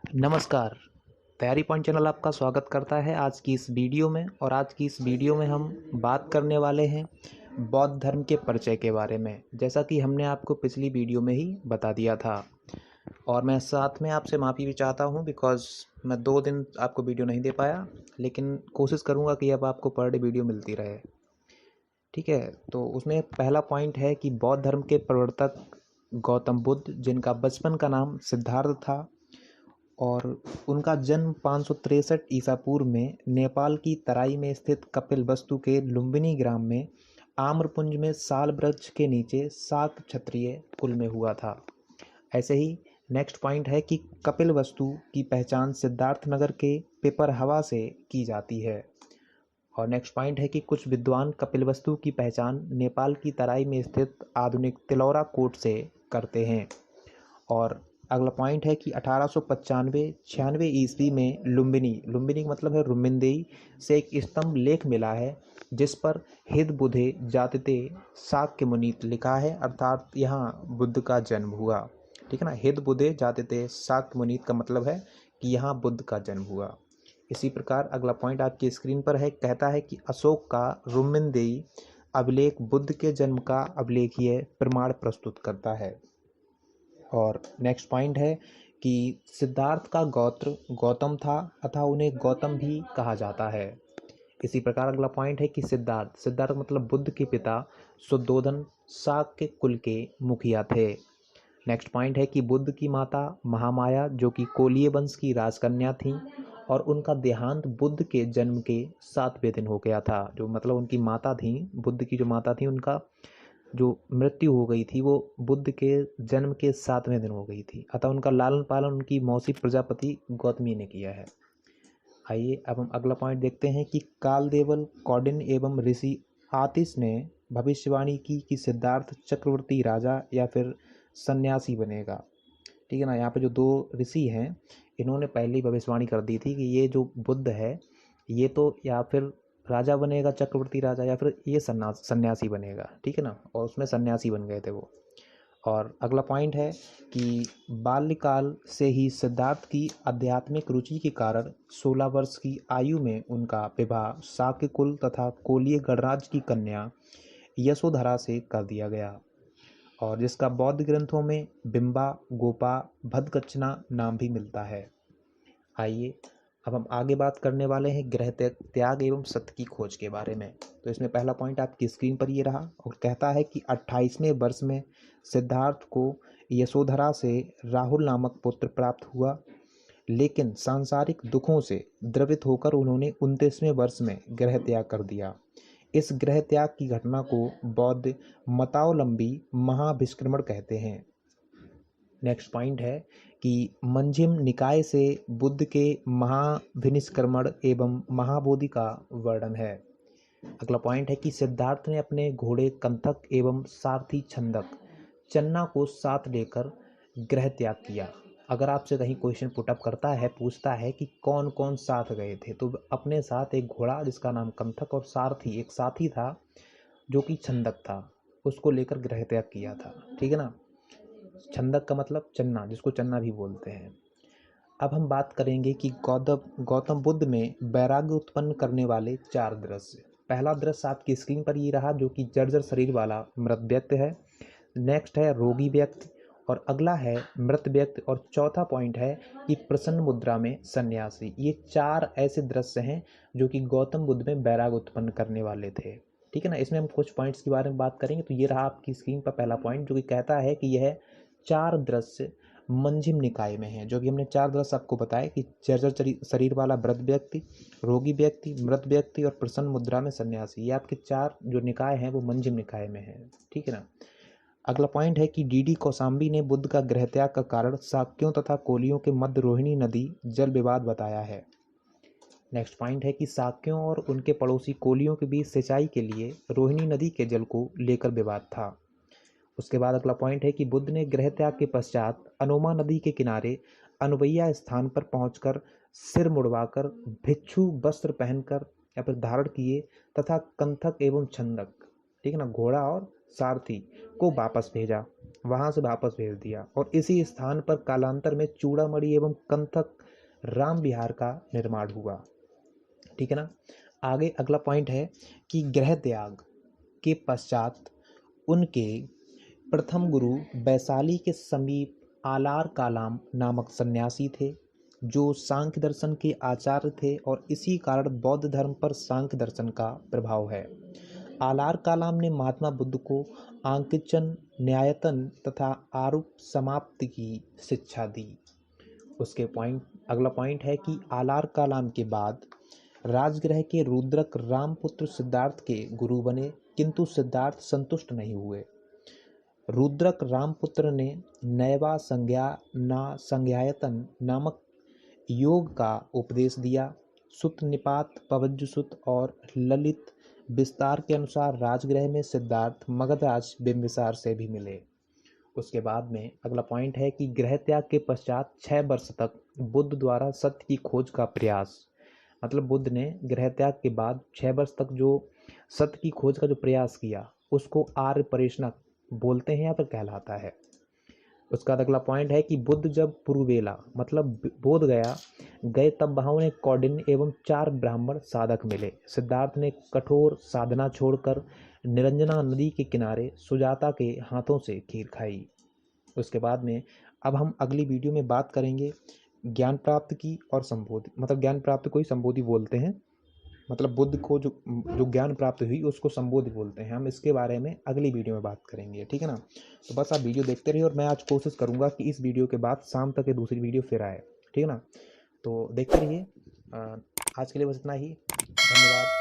नमस्कार। तैयारी point channel आपका स्वागत करता है आज की इस वीडियो में। और आज की इस वीडियो में हम बात करने वाले हैं बौद्ध धर्म के परिचय के बारे में, जैसा कि हमने आपको पिछली वीडियो में ही बता दिया था। और मैं साथ में आपसे माफ़ी भी चाहता हूं बिकॉज़ मैं 2 दिन आपको वीडियो नहीं दे पाया, लेकिन कोशिश करूंगा कि अब आपको पर डे वीडियो मिलती रहे। ठीक है, तो उसमें पहला पॉइंट है कि बौद्ध धर्म के प्रवर्तक गौतम बुद्ध, जिनका बचपन का नाम सिद्धार्थ था और उनका जन्म 563 ईसा पूर्व में नेपाल की तराई में स्थित कपिलवस्तु के लुम्बिनी ग्राम में आम्रपुंज में साल वृक्ष के नीचे शाक्त क्षत्रिय कुल में हुआ था। ऐसे ही नेक्स्ट पॉइंट है कि कपिलवस्तु की पहचान सिद्धार्थनगर के पिपरहवा से की जाती है। और नेक्स्ट पॉइंट है कि कुछ विद्वान कपिलवस्तु की पहचान नेपाल की तराई में स्थित आधुनिक तिलौरा कोट से करते हैं। और अगला पॉइंट है कि 1895-96 ईस्वी में लुम्बिनी मतलब है रुमिनदेई से एक स्तंभ लेख मिला है, जिस पर हिद बुधे जातिते शाक्य मुनीत लिखा है, अर्थात यहाँ बुद्ध का जन्म हुआ। ठीक है ना, हिद बुधे जातिते शाक्य मुनीत का मतलब है कि यहाँ बुद्ध का जन्म हुआ। इसी प्रकार अगला पॉइंट आपकी स्क्रीन पर है, कहता है कि अशोक का रुमिनदेई अभिलेख बुद्ध के जन्म का अभिलेखीय प्रमाण प्रस्तुत करता है। और नेक्स्ट पॉइंट है कि सिद्धार्थ का गोत्र गौतम था अतः उन्हें गौतम भी कहा जाता है। इसी प्रकार अगला पॉइंट है कि सिद्धार्थ मतलब बुद्ध के पिता शुद्धोधन शाक्य कुल के मुखिया थे। नेक्स्ट पॉइंट है कि बुद्ध की माता महामाया, जो कि कोलीय वंश की राजकन्या थी, और उनका देहांत बुद्ध के जन्म के 7वें दिन हो गया था। जो मतलब उनकी माता थी, बुद्ध की जो माता थी, उनका जो मृत्यु हो गई थी वो बुद्ध के जन्म के 7वें दिन हो गई थी, अतः उनका लालन पालन उनकी मौसी प्रजापति गौतमी ने किया है। आइए अब हम अगला पॉइंट देखते हैं कि कालदेवल कौंडिन्य एवं ऋषि आतिश ने भविष्यवाणी की कि सिद्धार्थ चक्रवर्ती राजा या फिर सन्यासी बनेगा। ठीक है ना, यहाँ पे जो 2 ऋषि हैं, इन्होंने पहले ही भविष्यवाणी कर दी थी कि ये जो बुद्ध है ये तो या फिर राजा बनेगा, चक्रवर्ती राजा, या फिर ये सन्यासी बनेगा। ठीक है ना, और उसमें सन्यासी बन गए थे वो। और अगला पॉइंट है कि बाल्यकाल से ही सिद्धार्थ की आध्यात्मिक रुचि के कारण 16 वर्ष की आयु में उनका विवाह शाक्य कुल तथा कोलीय गणराज्य की कन्या यशोधरा से कर दिया गया, और जिसका बौद्ध ग्रंथों में बिंबा गोपा भद्दकचना नाम भी मिलता है। आइए अब हम आगे बात करने वाले हैं ग्रह त्याग एवं सत्य की खोज के बारे में। तो इसमें पहला पॉइंट आपकी स्क्रीन पर ये रहा और कहता है कि 28वें वर्ष में सिद्धार्थ को यशोधरा से राहुल नामक पुत्र प्राप्त हुआ, लेकिन सांसारिक दुखों से द्रवित होकर उन्होंने 29वें वर्ष में गृह त्याग कर दिया। इस गृह त्याग की घटना को बौद्ध मतावलंबी महाभिष्क्रमण कहते हैं। नेक्स्ट पॉइंट है कि मंजिम निकाय से बुद्ध के महाभिनिष्क्रमण एवं महाबोधि का वर्णन है। अगला पॉइंट है कि सिद्धार्थ ने अपने घोड़े कंथक एवं सारथी छंदक चन्ना को साथ लेकर गृह त्याग किया। अगर आपसे कहीं क्वेश्चन पुटअप करता है, पूछता है कि कौन कौन साथ गए थे, तो अपने साथ एक घोड़ा जिसका नाम कंथक और सारथी एक साथी था जो कि छंदक था, उसको लेकर गृह त्याग किया था। ठीक है ना, छंदक का मतलब चन्ना, जिसको चन्ना भी बोलते हैं। अब हम बात करेंगे कि गौतम बुद्ध में वैराग्य उत्पन्न करने वाले 4 दृश्य। पहला दृश्य आपकी स्क्रीन पर ये रहा, जो कि जर्जर शरीर वाला मृत व्यक्ति है। नेक्स्ट है रोगी व्यक्ति, और अगला है मृत व्यक्ति, और चौथा पॉइंट है कि प्रसन्न मुद्रा में सन्यासी। ये 4 ऐसे दृश्य हैं जो कि गौतम बुद्ध में वैराग्य उत्पन्न करने वाले थे। ठीक है ना, इसमें हम कुछ पॉइंट्स के बारे में बात करेंगे। तो ये रहा आपकी स्क्रीन पर पहला पॉइंट, जो कि कहता है कि यह 4 दृश्य मंजिम निकाय में है। जो भी हमने 4 दृश्य आपको बताए कि जर्जर शरीर वाला वृद्ध व्यक्ति, रोगी व्यक्ति, मृत व्यक्ति और प्रसन्न मुद्रा में सन्यासी, ये आपके 4 जो निकाय हैं वो मंजिम निकाय में है। ठीक है ना। अगला पॉइंट है कि डीडी कौशाम्बी ने बुद्ध का गृह त्याग का कारण शाक्यों तथा कोलियों के मध्य रोहिणी नदी जल विवाद बताया है। नेक्स्ट पॉइंट है कि शाक्यों और उनके पड़ोसी कोलियों के बीच सिंचाई के लिए रोहिणी नदी के जल को लेकर विवाद था। उसके बाद अगला पॉइंट है कि बुद्ध ने गृह त्याग के पश्चात अनोमा नदी के किनारे अनुवैया स्थान पर पहुंचकर सिर मुड़वाकर भिक्षु वस्त्र पहनकर या फिर धारण किए तथा कंथक एवं छंदक, ठीक है ना, घोड़ा और सारथी को वापस भेजा। वहाँ से वापस भेज दिया और इसी स्थान पर कालांतर में चूड़ामणि एवं कंथक राम विहार का निर्माण हुआ। ठीक है ना। आगे अगला पॉइंट है कि गृह त्याग के पश्चात उनके प्रथम गुरु वैशाली के समीप आलार कालाम नामक सन्यासी थे, जो सांख्य दर्शन के आचार्य थे और इसी कारण बौद्ध धर्म पर सांख्य दर्शन का प्रभाव है। आलार कालाम ने महात्मा बुद्ध को आंकिचन, न्यायतन तथा आरूप समाप्ति की शिक्षा दी। उसके अगला पॉइंट है कि आलार कालाम के बाद राजगृह के रुद्रक रामपुत्र सिद्धार्थ के गुरु बने, किंतु सिद्धार्थ संतुष्ट नहीं हुए। रुद्रक रामपुत्र ने नैवा संज्ञायतन नामक योग का उपदेश दिया। सुत निपात, पवज्जुसुत और ललित विस्तार के अनुसार राजगृह में सिद्धार्थ मगधराज बिंबिसार से भी मिले। उसके बाद में अगला पॉइंट है कि गृह त्याग के पश्चात 6 वर्ष तक बुद्ध द्वारा सत्य की खोज का प्रयास, मतलब बुद्ध ने गृह त्याग के बाद 6 वर्ष तक जो सत्य की खोज का जो प्रयास किया उसको आर्य परिश्रम बोलते हैं या फिर कहलाता है। उसका अगला पॉइंट है कि बुद्ध जब पुरुवेला मतलब बोध गया गए तब वहाँ उन्हें कौंडिन्य एवं 4 ब्राह्मण साधक मिले। सिद्धार्थ ने कठोर साधना छोड़कर निरंजना नदी के किनारे सुजाता के हाथों से खीर खाई। उसके बाद में अब हम अगली वीडियो में बात करेंगे ज्ञान प्राप्त की और संबोधि, मतलब ज्ञान प्राप्त को ही संबोधि बोलते हैं, मतलब बुद्ध को जो ज्ञान प्राप्त हुई उसको संबोधि बोलते हैं। हम इसके बारे में अगली वीडियो में बात करेंगे, ठीक है ना। तो बस आप वीडियो देखते रहिए और मैं आज कोशिश करूंगा कि इस वीडियो के बाद शाम तक ये दूसरी वीडियो फिर आए, ठीक है ना। तो देखते रहिए। आज के लिए बस इतना ही। धन्यवाद।